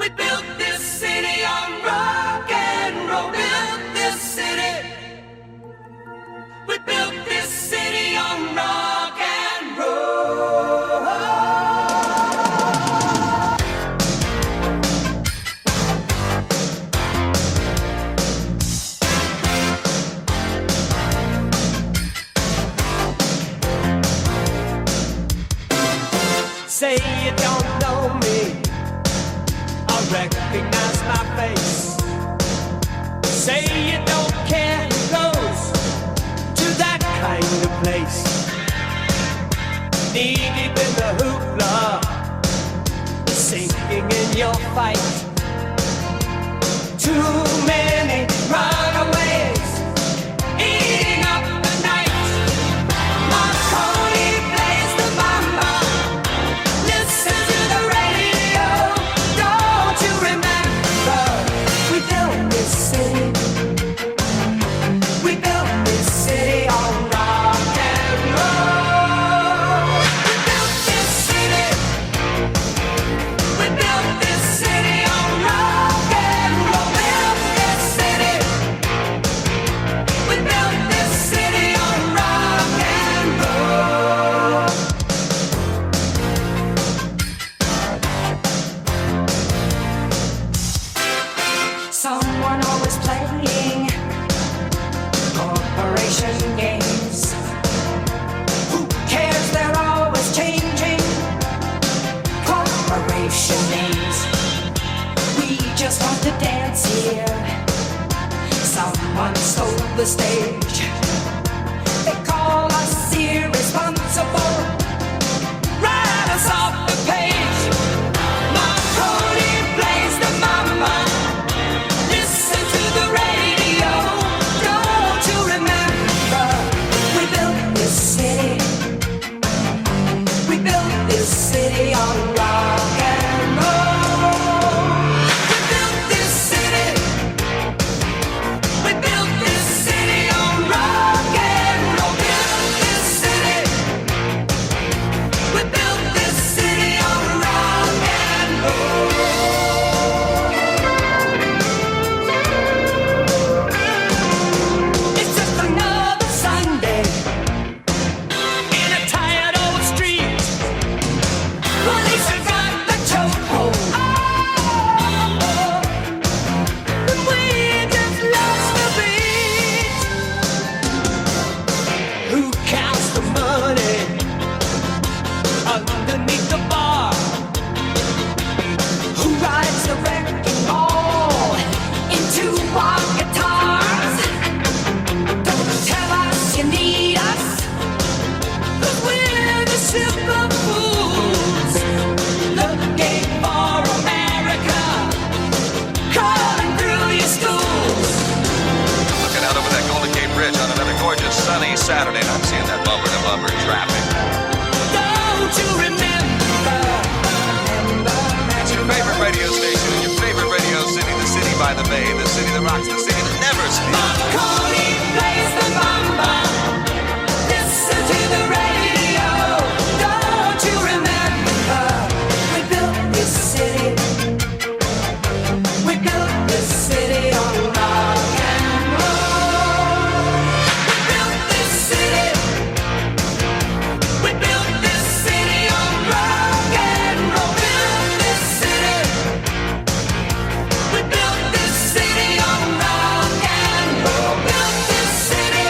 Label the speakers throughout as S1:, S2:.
S1: We built this city on rock and roll. Built this city. We built this city on rock and roll. Say you don't know me, I recognize my face. Say you don't care who goes to that kind of place. Knee deep in the hoopla, sinking in your fight. Too many runaways, eating up the night. Marty plays the mama. Listen to the radio. Don't you remember? We built this city. We built this city on rock and roll. We built this city. We built this city on rock and roll. Built this city. We built this city on rock and roll. Someone always playing corporation games. Who cares? They're always changing corporation names. We just want to dance here. Someone stole the stage. They call us irresponsible. Write us off the page. Marty plays the mama. Listen to the radio. Don't you remember? We built this city. We built this city on rock and roll. We built this city. We built this city on rock and roll. Built this city. We built this city on rock and roll. It's just another Sunday in a tired old street. Police have got the chokehold. And we just lost the beat. Who counts the money underneath the bar? Who rides the wrecking ball into our guitars? Don't tell us you need us, 'cause we're the simple fools looking for America, crawling through your schools.
S2: Looking out over that Golden Gate Bridge on another gorgeous sunny Saturday, and I'm seeing that bumper-to-bumper traffic.
S1: Don't you remember?
S2: It's your favorite radio station in your favorite radio city, the city by the bay, the city that rocks, the city that never sleeps.
S1: Marty plays the mama. Listen to the radio. Don't you remember? We built this city. We built this city on rock and roll. We built this city. We built this city on rock and roll. Built this city. We built this city on rock and roll. Built this city.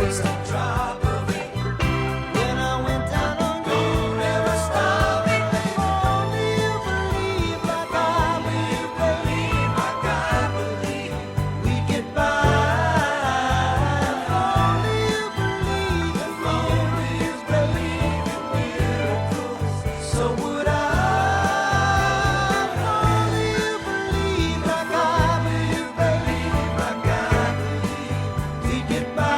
S1: taste a drop of it. When I went down on you, never stop it. Only you believe like I believe, like I believe we get by. Only you believe in miracles, so would I. Only you believe like I believe, like I believe we get by.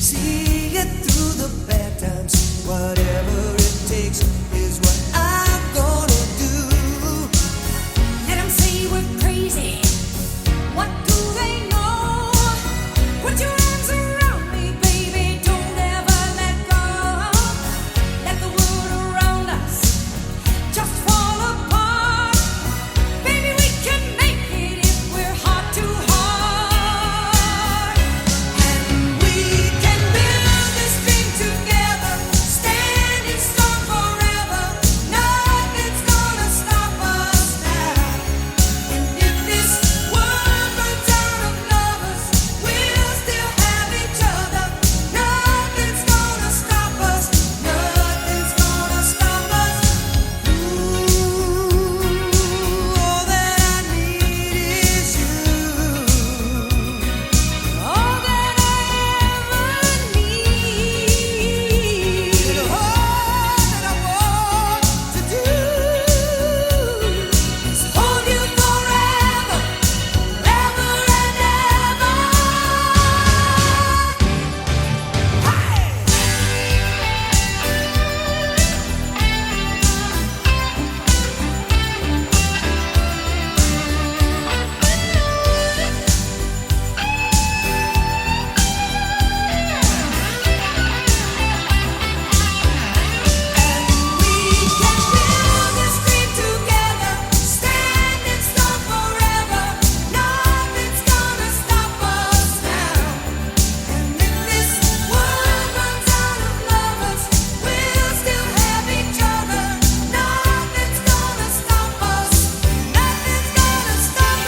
S1: See it through the bad times. Whatever it takes is what I'm gonna do.
S3: Let them say we're crazy. What do they know? Put your arms around me, baby. Don't ever let go. Let the world around us just fall apart. Baby, we can make it if we're heart to heart.
S1: And we can build this dream together, standing strong forever. Nothing's gonna stop us now. And if this world runs out of lovers, we'll still have each other. Nothing's gonna stop us. Nothing's gonna stop us. Ooh, all that I need is you.
S3: All that I ever need.
S1: And all that I want to do is hold you forever, forever and ever. We can build this dream together, standing strong forever. Nothing's gonna stop us now. And if this world runs out of lovers, we'll still have each other. Nothing's gonna stop us. Nothing's gonna stop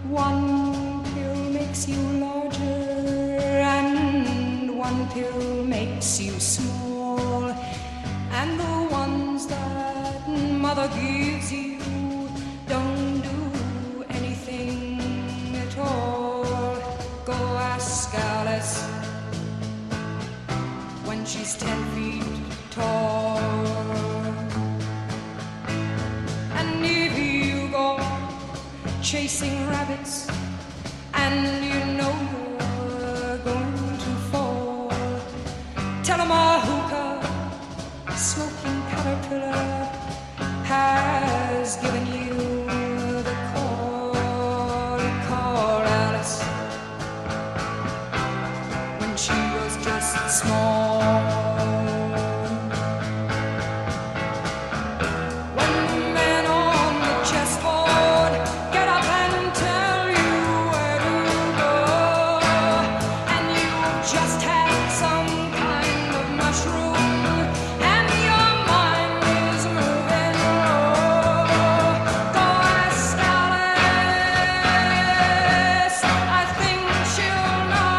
S3: One pill makes you larger, and one pill makes you small. And the ones that mother gives you don't do anything at all. Go ask Alice when she's 10 feet tall. And if you go chasing rabbits and you know you're going to fall, tell 'em a hookah smoking caterpillar has given you the call. Call Alice when she was just small. When the men on the chessboard get up and tell you where to go, and you just had some kind of mushroom, and your mind is moving low. Go ask Alice, I think she'll know.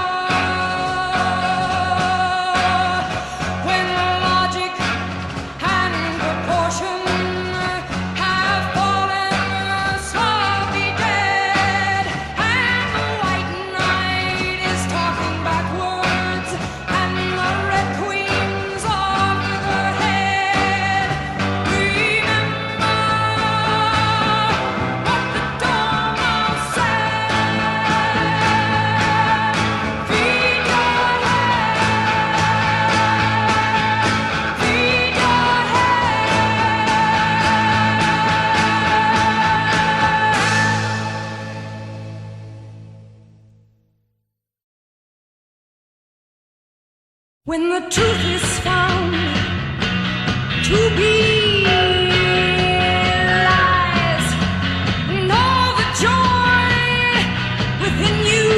S3: When logic and proportion truth is found to be lies, and all the joy within you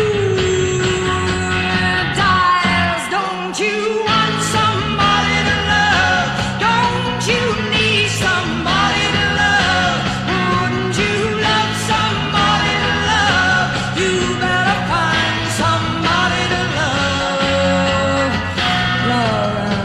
S3: dies. Don't you want somebody to love? Don't you need somebody to love? Wouldn't you love somebody to love? You better find somebody to love. Love.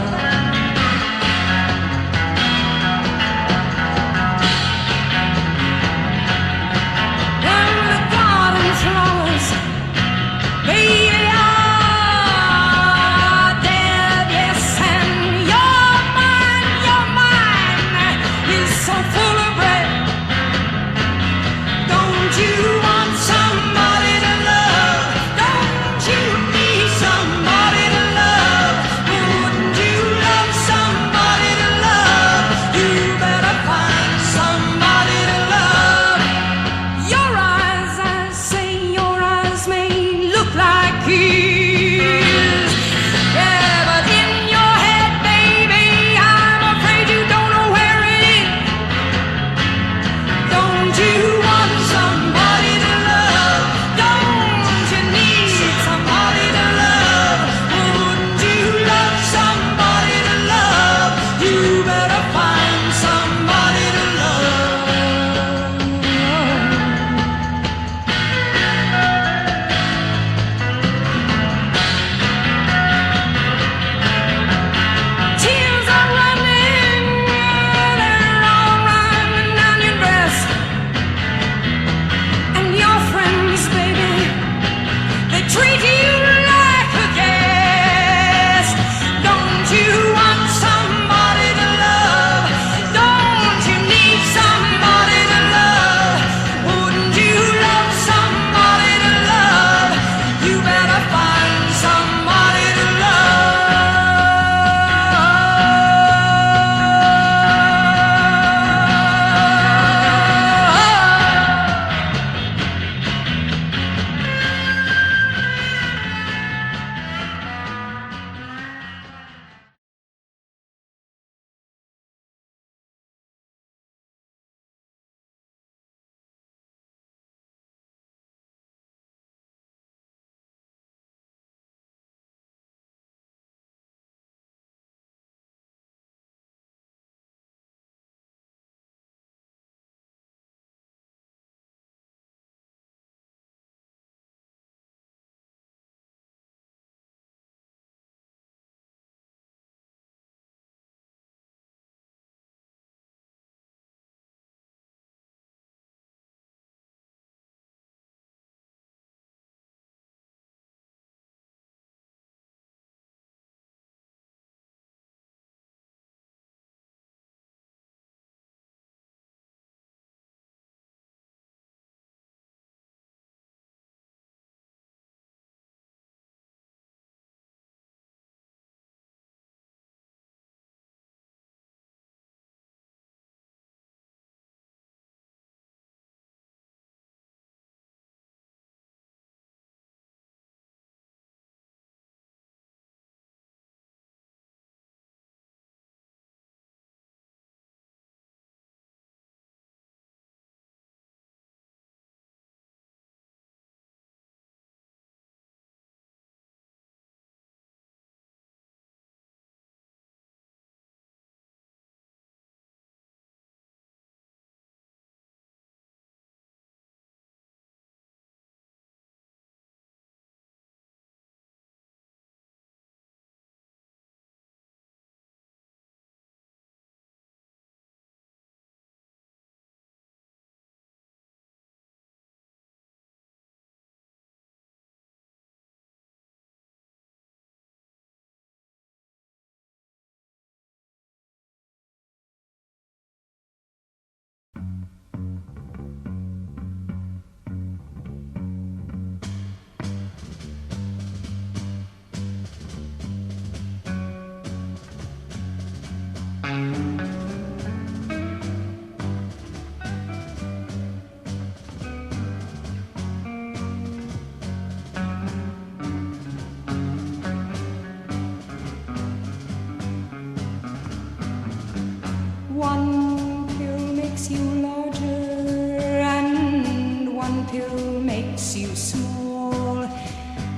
S3: makes you larger, and one pill makes you small,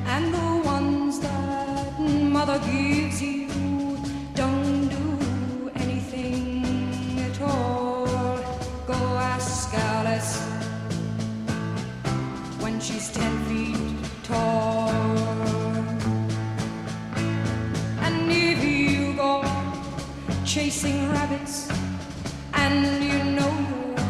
S3: and the ones that mother gives you don't do anything at all. Go ask Alice when she's 10 feet tall. And if you go chasing rabbits and you know you're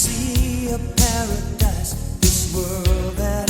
S1: see a paradise, this world that